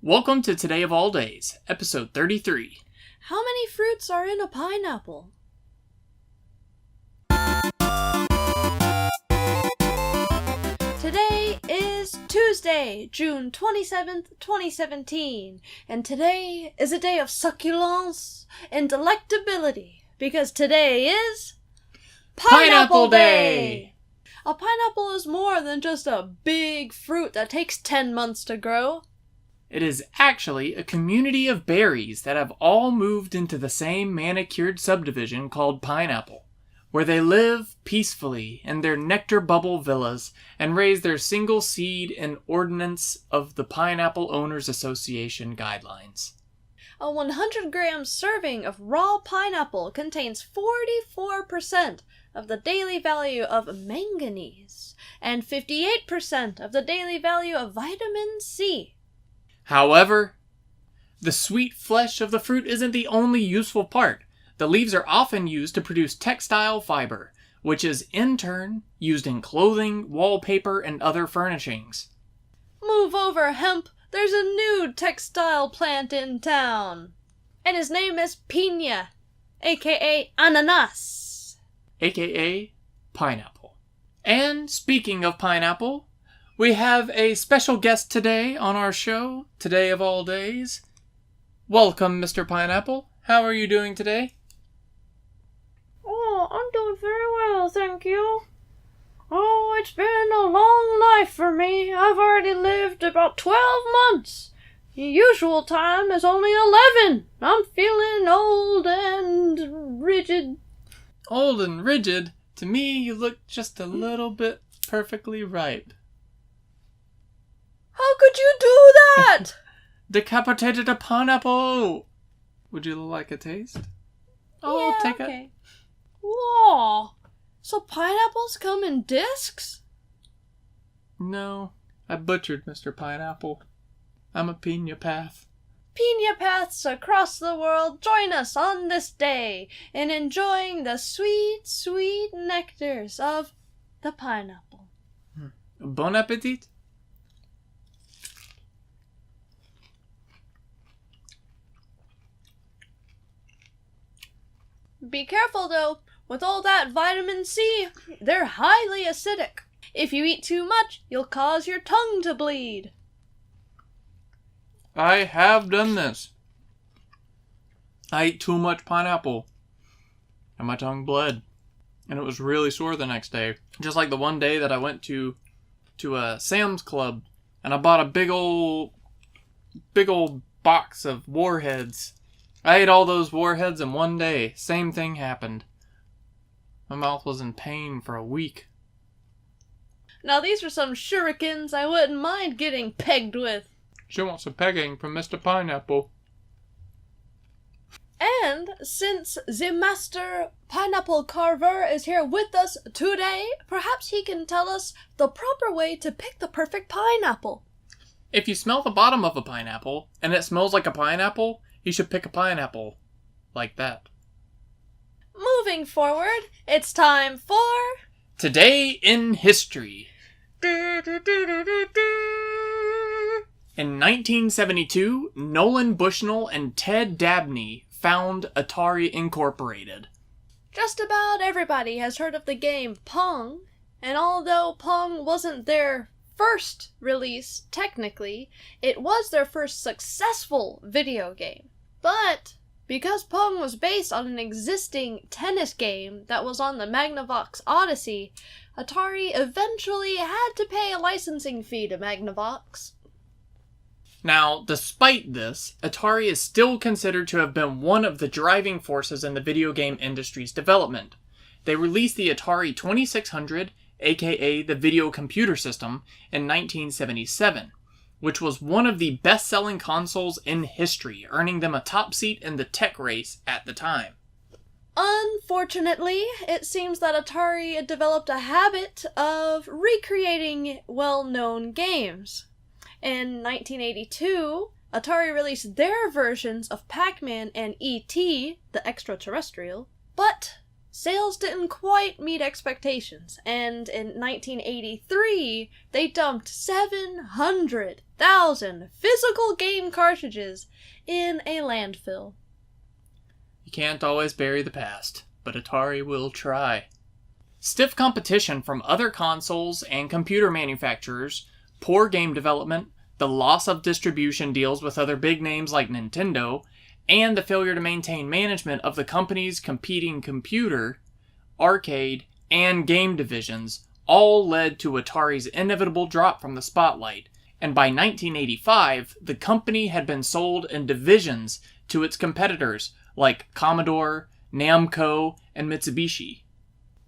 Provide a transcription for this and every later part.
Welcome to Today of All Days, episode 33. How many fruits are in a pineapple? Today is Tuesday, June 27th, 2017, and today is a day of succulence and delectability, because today is Pineapple Day! A pineapple is more than just a big fruit that takes 10 months to grow. It is actually a community of berries that have all moved into the same manicured subdivision called Pineapple, where they live peacefully in their nectar bubble villas and raise their single seed in ordinance of the Pineapple Owners Association guidelines. A 100-gram serving of raw pineapple contains 44% of the daily value of manganese and 58% of the daily value of vitamin C. However, the sweet flesh of the fruit isn't the only useful part. The leaves are often used to produce textile fiber, which is in turn used in clothing, wallpaper, and other furnishings. Move over, hemp! There's a new textile plant in town. And his name is Piña, aka ananas. AKA pineapple. And speaking of pineapple, we have a special guest today on our show, Today of All Days. Welcome, Mr. Pineapple. How are you doing today? Oh, I'm doing very well, thank you. Oh, it's been a long life for me. I've already lived about 12 months. The usual time is only 11. I'm feeling old and rigid. Old and rigid? To me, you look just a little bit perfectly ripe. How could you do that? Decapitated a pineapple! Would you like a taste? Oh, yeah, take okay. Whoa! So pineapples come in discs? No, I butchered Mr. Pineapple. I'm a piña path. Piña paths across the world join us on this day in enjoying the sweet, sweet nectars of the pineapple. Bon appetit! Be careful though, with all that vitamin C, they're highly acidic. If you eat too much, you'll cause your tongue to bleed. I have done this. I ate too much pineapple, and my tongue bled, and it was really sore the next day. Just like the one day that I went to a Sam's Club, and I bought a big old box of Warheads. I ate all those Warheads in one day. Same thing happened. My mouth was in pain for a week. Now these are some shurikens I wouldn't mind getting pegged with. She wants a pegging from Mr. Pineapple. And since the master pineapple carver is here with us today, perhaps he can tell us the proper way to pick the perfect pineapple. If you smell the bottom of a pineapple, and it smells like a pineapple, you should pick a pineapple like that. Moving forward, it's time for... Today in History. In 1972, Nolan Bushnell and Ted Dabney found Atari Incorporated. Just about everybody has heard of the game Pong, and although Pong wasn't their first release, technically, it was their first successful video game. But because Pong was based on an existing tennis game that was on the Magnavox Odyssey, Atari eventually had to pay a licensing fee to Magnavox. Now, despite this, Atari is still considered to have been one of the driving forces in the video game industry's development. They released the Atari 2600, aka the Video Computer System, in 1977. Which was one of the best-selling consoles in history, earning them a top seat in the tech race at the time. Unfortunately, it seems that Atari had developed a habit of recreating well-known games. In 1982, Atari released their versions of Pac-Man and E.T., the extraterrestrial, but sales didn't quite meet expectations, and in 1983, they dumped 700,000 physical game cartridges in a landfill. You can't always bury the past, but Atari will try. Stiff competition from other consoles and computer manufacturers, poor game development, the loss of distribution deals with other big names like Nintendo, and the failure to maintain management of the company's competing computer, arcade, and game divisions all led to Atari's inevitable drop from the spotlight, and by 1985, the company had been sold in divisions to its competitors like Commodore, Namco, and Mitsubishi.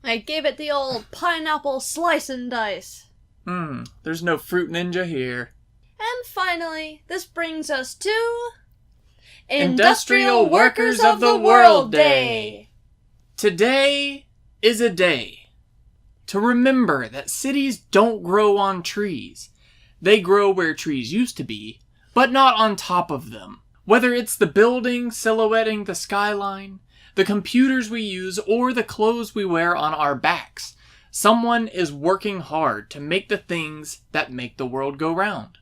I gave it the old pineapple slice and dice. There's no Fruit Ninja here. And finally, this brings us to... Industrial Workers of the World Day! Today is a day to remember that cities don't grow on trees. They grow where trees used to be, but not on top of them. Whether it's the building silhouetting the skyline, the computers we use, or the clothes we wear on our backs, someone is working hard to make the things that make the world go round.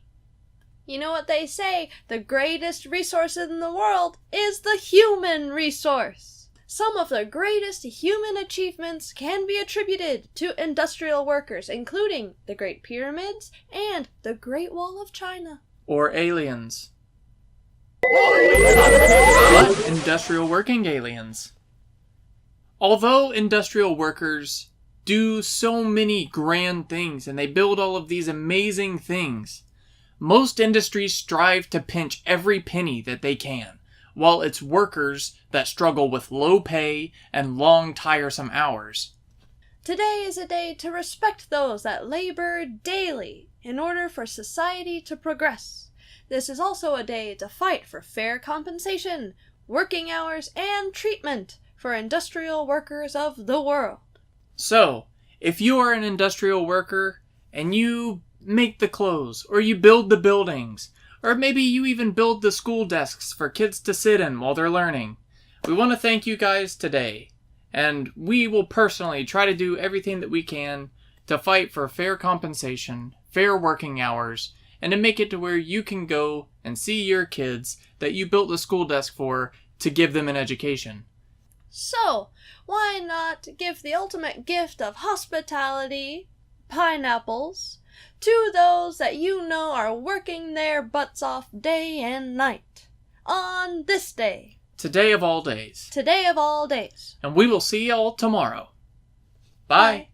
You know what they say, the greatest resource in the world is the human resource. Some of the greatest human achievements can be attributed to industrial workers, including the Great Pyramids and the Great Wall of China. Or aliens. But industrial working aliens. Although industrial workers do so many grand things and they build all of these amazing things, most industries strive to pinch every penny that they can, while it's workers that struggle with low pay and long, tiresome hours. Today is a day to respect those that labor daily in order for society to progress. This is also a day to fight for fair compensation, working hours, and treatment for industrial workers of the world. So, if you are an industrial worker and you make the clothes, or you build the buildings, or maybe you even build the school desks for kids to sit in while they're learning, we want to thank you guys today. And we will personally try to do everything that we can to fight for fair compensation, fair working hours, and to make it to where you can go and see your kids that you built the school desk for to give them an education. So, why not give the ultimate gift of hospitality, pineapples, to those that you know are working their butts off day and night, on this day. Today of all days. Today of all days. And we will see y'all tomorrow. Bye.